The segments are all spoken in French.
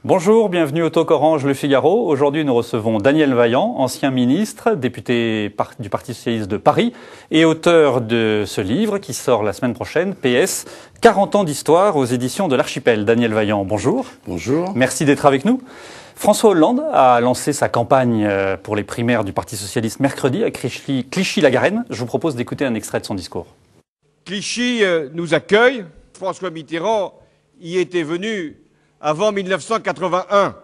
Bonjour, bienvenue au Talk Orange Le Figaro. Aujourd'hui, nous recevons Daniel Vaillant, ancien ministre, député du Parti Socialiste de Paris et auteur de ce livre qui sort la semaine prochaine, PS, 40 ans d'histoire aux éditions de l'Archipel. Daniel Vaillant, bonjour. Bonjour. Merci d'être avec nous. François Hollande a lancé sa campagne pour les primaires du Parti Socialiste mercredi à Clichy-la-Garenne. Je vous propose d'écouter un extrait de son discours. Clichy nous accueille. François Mitterrand y était venu avant 1981,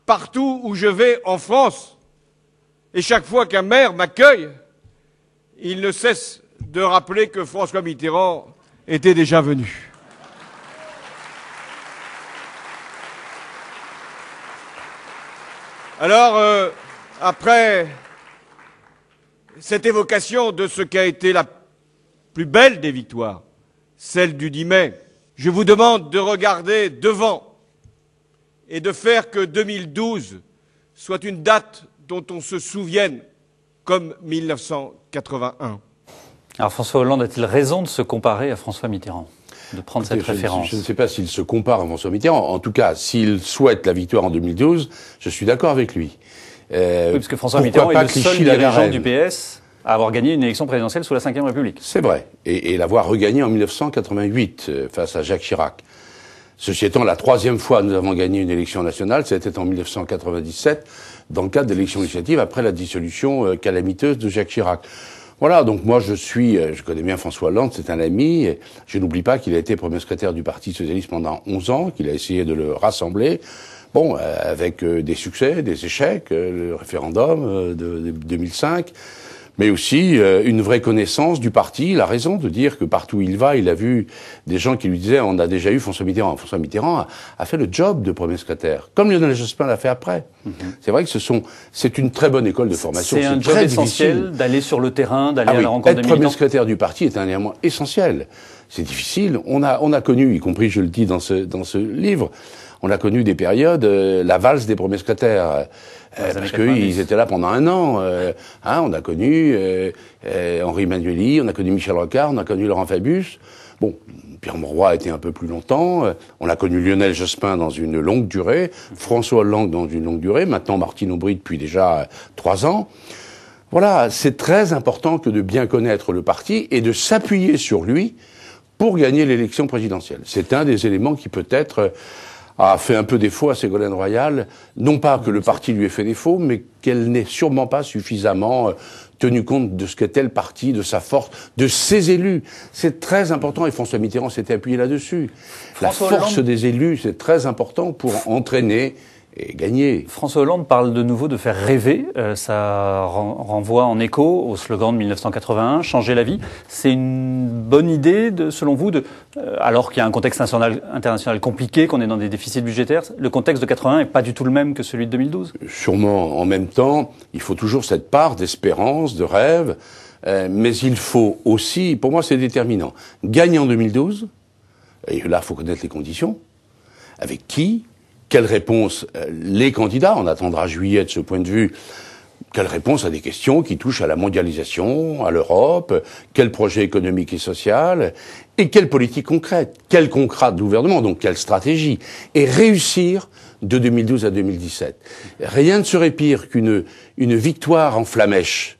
partout où je vais en France, et chaque fois qu'un maire m'accueille, il ne cesse de rappeler que François Mitterrand était déjà venu. Alors, après cette évocation de ce qu'a été la plus belle des victoires, celle du 10 mai, je vous demande de regarder devant et de faire que 2012 soit une date dont on se souvienne comme 1981. Alors François Hollande a-t-il raison de se comparer à François Mitterrand, de prendre cette référence? Je ne sais pas s'il se compare à François Mitterrand. En tout cas, s'il souhaite la victoire en 2012, je suis d'accord avec lui. Oui, parce que François Mitterrand est le seul dirigeant du PS à avoir gagné une élection présidentielle sous la Ve République. C'est vrai. Et l'avoir regagné en 1988 face à Jacques Chirac. Ceci étant, la troisième fois que nous avons gagné une élection nationale, c'était en 1997, dans le cadre d'élections législatives, après la dissolution calamiteuse de Jacques Chirac. Voilà, donc moi je connais bien François Hollande, c'est un ami, et je n'oublie pas qu'il a été premier secrétaire du Parti Socialiste pendant 11 ans, qu'il a essayé de le rassembler, bon, avec des succès, des échecs, le référendum de 2005, mais aussi une vraie connaissance du parti. Il a raison de dire que partout où il va, il a vu des gens qui lui disaient « on a déjà eu François Mitterrand ». François Mitterrand a fait le job de premier secrétaire, comme Lionel Jospin l'a fait après. C'est vrai que c'est une très bonne école de formation. C'est un job essentiel d'aller sur le terrain, d'aller à la rencontre des militants. Être premier secrétaire du parti est un élément essentiel. C'est difficile. On a connu, y compris je le dis dans ce livre, on a connu des périodes, la valse des premiers secrétaires, parce qu'ils étaient là pendant un an. On a connu Henri Manueli, on a connu Michel Rocard, on a connu Laurent Fabius. Bon, Pierre Mauroy a été un peu plus longtemps. On a connu Lionel Jospin dans une longue durée, François Hollande dans une longue durée, maintenant Martine Aubry depuis déjà 3 ans. Voilà, c'est très important que de bien connaître le parti et de s'appuyer sur lui pour gagner l'élection présidentielle. C'est un des éléments qui peut-être a fait un peu défaut à Ségolène Royal, non pas que le parti lui ait fait défaut, mais qu'elle n'ait sûrement pas suffisamment tenu compte de ce qu'était le parti, de sa force, de ses élus. C'est très important, et François Mitterrand s'était appuyé là-dessus. La force des élus, c'est très important pour entraîner et gagner. François Hollande parle de nouveau de faire rêver. Ça renvoie en écho au slogan de 1981, « Changer la vie ». C'est une bonne idée, selon vous, alors qu'il y a un contexte international compliqué, qu'on est dans des déficits budgétaires, le contexte de 81 n'est pas du tout le même que celui de 2012 ? Sûrement. En même temps, il faut toujours cette part d'espérance, de rêve, mais il faut aussi, pour moi c'est déterminant, gagner en 2012, et là il faut connaître les conditions, avec qui ? Quelle réponse les candidats, on attendra juillet de ce point de vue, quelle réponse à des questions qui touchent à la mondialisation, à l'Europe, quel projet économique et social, et quelle politique concrète, quel contrat de gouvernement, donc quelle stratégie, et réussir de 2012 à 2017. Rien ne serait pire qu'une victoire en flamèche,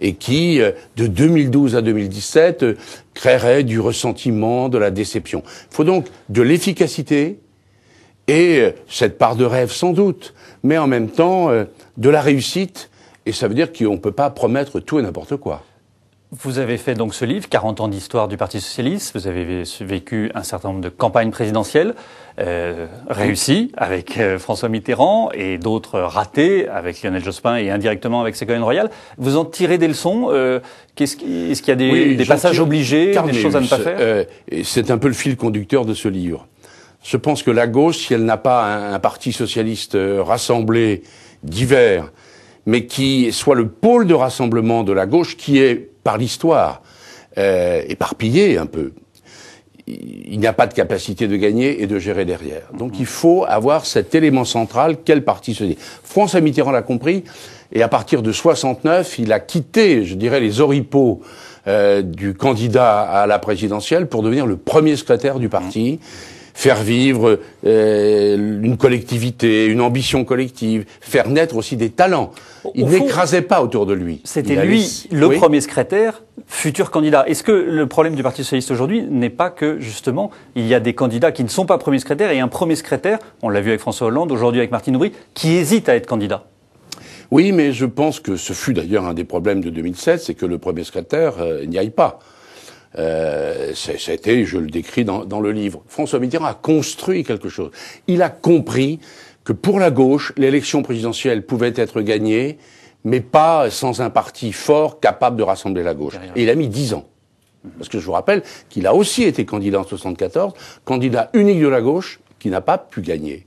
et qui, de 2012 à 2017, créerait du ressentiment, de la déception. Il faut donc de l'efficacité, et cette part de rêve sans doute, mais en même temps de la réussite, et ça veut dire qu'on ne peut pas promettre tout et n'importe quoi. Vous avez fait donc ce livre, 40 ans d'histoire du Parti Socialiste, vous avez vécu un certain nombre de campagnes présidentielles réussies avec François Mitterrand et d'autres ratées avec Lionel Jospin et indirectement avec Ségolène Royal. Vous en tirez des leçons est-ce qu'il y a des passages obligés, des choses à ne pas faire C'est un peu le fil conducteur de ce livre. Je pense que la gauche, si elle n'a pas un parti socialiste rassemblé, divers, mais qui soit le pôle de rassemblement de la gauche, qui est, par l'histoire, éparpillé un peu, il n'y a pas de capacité de gagner et de gérer derrière. Donc il faut avoir cet élément central, quel parti socialiste. François Mitterrand l'a compris, et à partir de 69, il a quitté, je dirais, les oripeaux du candidat à la présidentielle pour devenir le premier secrétaire du parti, faire vivre une collectivité, une ambition collective, faire naître aussi des talents. Il n'écrasait pas autour de lui. C'était lui, le premier secrétaire, futur candidat. Est-ce que le problème du Parti socialiste aujourd'hui n'est pas que, justement, il y a des candidats qui ne sont pas premiers secrétaires et un premier secrétaire, on l'a vu avec François Hollande, aujourd'hui avec Martine Aubry, qui hésite à être candidat? Oui, mais je pense que ce fut d'ailleurs un des problèmes de 2007, c'est que le premier secrétaire n'y aille pas. C'était, je le décris dans le livre. François Mitterrand a construit quelque chose. Il a compris que pour la gauche, l'élection présidentielle pouvait être gagnée, mais pas sans un parti fort capable de rassembler la gauche. Et il a mis 10 ans. Parce que je vous rappelle qu'il a aussi été candidat en 74, candidat unique de la gauche, qui n'a pas pu gagner.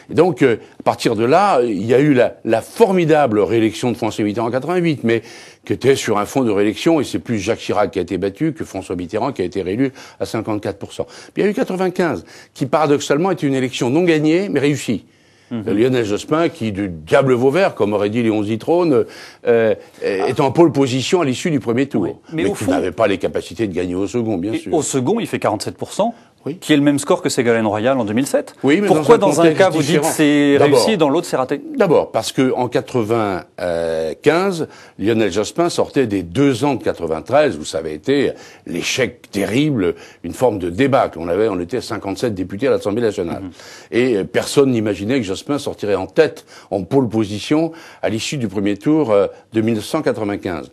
Et donc, à partir de là, il y a eu la formidable réélection de François Mitterrand en 88, mais qui était sur un fond de réélection, et c'est plus Jacques Chirac qui a été battu que François Mitterrand qui a été réélu à 54%. Puis il y a eu 95, qui paradoxalement était une élection non gagnée, mais réussie. Lionel Jospin, qui du diable Vauvert, comme aurait dit Léon Zitrone, est en pole position à l'issue du premier tour. Oui. Mais qui n'avait pas les capacités de gagner au second, bien sûr. Au second, il fait 47%. Oui. Qui est le même score que Ségolène Royal en 2007. Oui, mais pourquoi dans un cas vous dites c'est réussi et dans l'autre c'est raté? D'abord parce que en 95, Lionel Jospin sortait des 2 ans de 93 où ça avait été l'échec terrible, une forme de débâcle. On était 57 députés à l'Assemblée nationale. Et personne n'imaginait que Jospin sortirait en tête, en pole position, à l'issue du premier tour de 1995.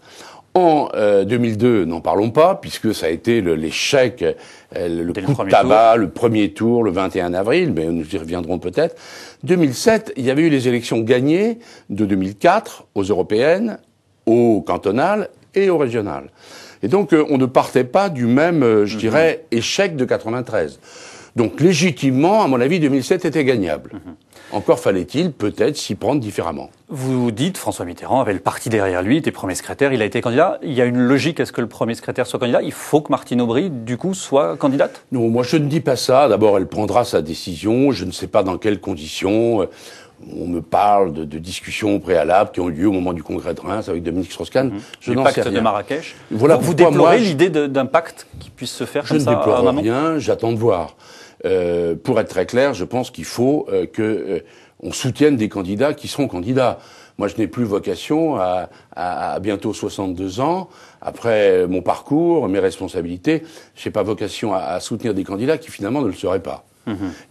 En 2002, n'en parlons pas, puisque ça a été l'échec, le coup de tabac, le premier tour, le 21 avril, mais nous y reviendrons peut-être. 2007, il y avait eu les élections gagnées de 2004 aux européennes, aux cantonales et aux régionales. Et donc, on ne partait pas du même, je dirais, échec de 93. Donc, légitimement, à mon avis, 2007 était gagnable. Encore fallait-il peut-être s'y prendre différemment. Vous dites, François Mitterrand avait le parti derrière lui, était premier secrétaire, il a été candidat. Il y a une logique à ce que le premier secrétaire soit candidat. Il faut que Martine Aubry, du coup, soit candidate? Non, moi je ne dis pas ça. D'abord, elle prendra sa décision. Je ne sais pas dans quelles conditions. On me parle de discussions préalables qui ont eu lieu au moment du congrès de Reims avec Dominique Strauss-Kahn. Je n'en sais rien. Le pacte de Marrakech. Voilà vous déplorez l'idée d'un pacte qui puisse se faire comme ça? Je ne déplore rien, j'attends de voir. Pour être très clair, je pense qu'il faut on soutienne des candidats qui seront candidats. Moi, je n'ai plus vocation à bientôt 62 ans, après mon parcours, mes responsabilités, je n'ai pas vocation à soutenir des candidats qui finalement ne le seraient pas.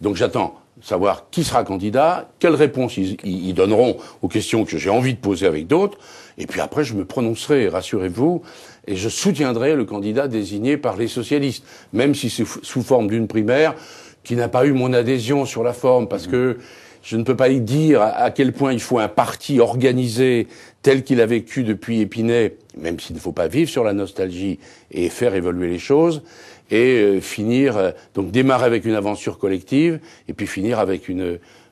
Donc j'attends savoir qui sera candidat, quelles réponses ils donneront aux questions que j'ai envie de poser avec d'autres, et puis après je me prononcerai, rassurez-vous, et je soutiendrai le candidat désigné par les socialistes, même si c'est sous forme d'une primaire qui n'a pas eu mon adhésion sur la forme, parce que je ne peux pas y dire à quel point il faut un parti organisé tel qu'il a vécu depuis Épinay, même s'il ne faut pas vivre sur la nostalgie et faire évoluer les choses, et donc démarrer avec une aventure collective, et puis finir avec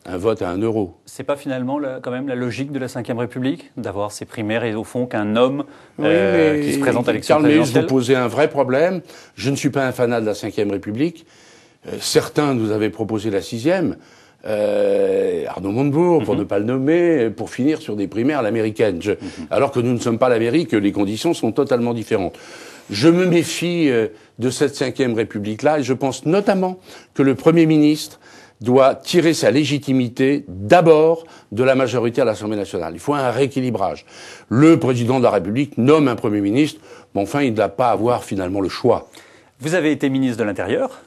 un vote à 1 euro. C'est pas finalement quand même la logique de la Ve République, d'avoir ces primaires et au fond qu'un homme qui se présente à l'élection présidentielle? Vous posez un vrai problème. Je ne suis pas un fanat de la Ve République. Certains nous avaient proposé la 6e. Arnaud Montebourg, pour ne pas le nommer, pour finir sur des primaires à l'américaine. Alors que nous ne sommes pas l'Amérique, les conditions sont totalement différentes. Je me méfie de cette Ve République-là, et je pense notamment que le Premier ministre doit tirer sa légitimité d'abord de la majorité à l'Assemblée nationale. Il faut un rééquilibrage. Le président de la République nomme un Premier ministre, mais enfin, il ne doit pas avoir finalement le choix. Vous avez été ministre de l'Intérieur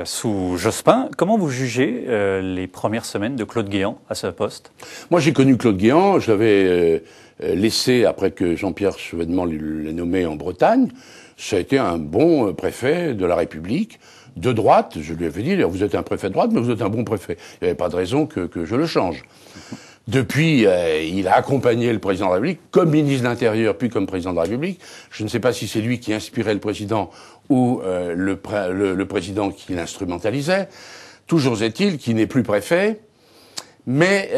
sous Jospin. Comment vous jugez les premières semaines de Claude Guéant à ce poste? Moi, j'ai connu Claude Guéant. Je l'avais laissé après que Jean-Pierre Chevènement l'ait nommé en Bretagne. Ça a été un bon préfet de la République, de droite. Je lui avais dit, vous êtes un préfet de droite, mais vous êtes un bon préfet. Il n'y avait pas de raison que je le change. Depuis, il a accompagné le président de la République comme ministre de l'Intérieur, puis comme président de la République. Je ne sais pas si c'est lui qui inspirait le président ou le président qui l'instrumentalisait. Toujours est-il qu'il n'est plus préfet. Mais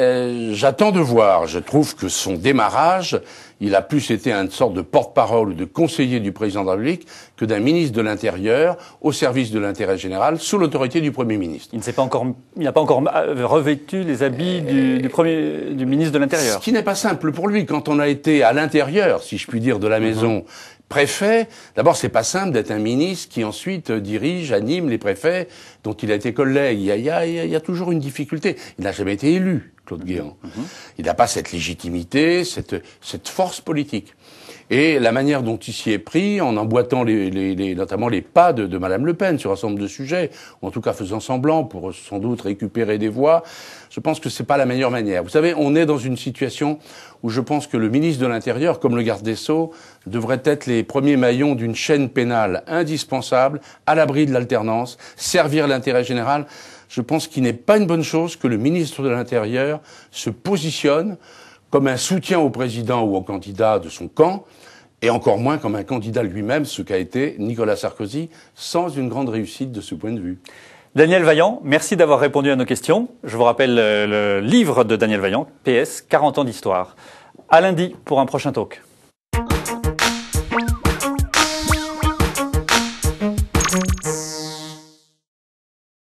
j'attends de voir. Je trouve que son démarrage, il a plus été une sorte de porte-parole ou de conseiller du président de la République que d'un ministre de l'Intérieur au service de l'intérêt général sous l'autorité du Premier ministre. Il n'a pas encore revêtu les habits du ministre de l'Intérieur. Ce qui n'est pas simple pour lui. Quand on a été à l'intérieur, si je puis dire, de la maison préfet, d'abord, c'est pas simple d'être un ministre qui ensuite dirige, anime les préfets dont il a été collègue. Il y a toujours une difficulté. Il n'a jamais été élu, Claude Guéant. Il n'a pas cette légitimité, cette force politique. Et la manière dont il s'y est pris, en emboîtant notamment les pas de Madame Le Pen sur un certain nombre de sujets, ou en tout cas faisant semblant pour sans doute récupérer des voix, je pense que c'est pas la meilleure manière. Vous savez, on est dans une situation où je pense que le ministre de l'Intérieur, comme le garde des Sceaux, devraient être les premiers maillons d'une chaîne pénale indispensable, à l'abri de l'alternance, servir l'intérêt général. Je pense qu'il n'est pas une bonne chose que le ministre de l'Intérieur se positionne comme un soutien au président ou au candidat de son camp, et encore moins comme un candidat lui-même, ce qu'a été Nicolas Sarkozy, sans une grande réussite de ce point de vue. Daniel Vaillant, merci d'avoir répondu à nos questions. Je vous rappelle le livre de Daniel Vaillant, PS, 40 ans d'histoire. À lundi pour un prochain talk.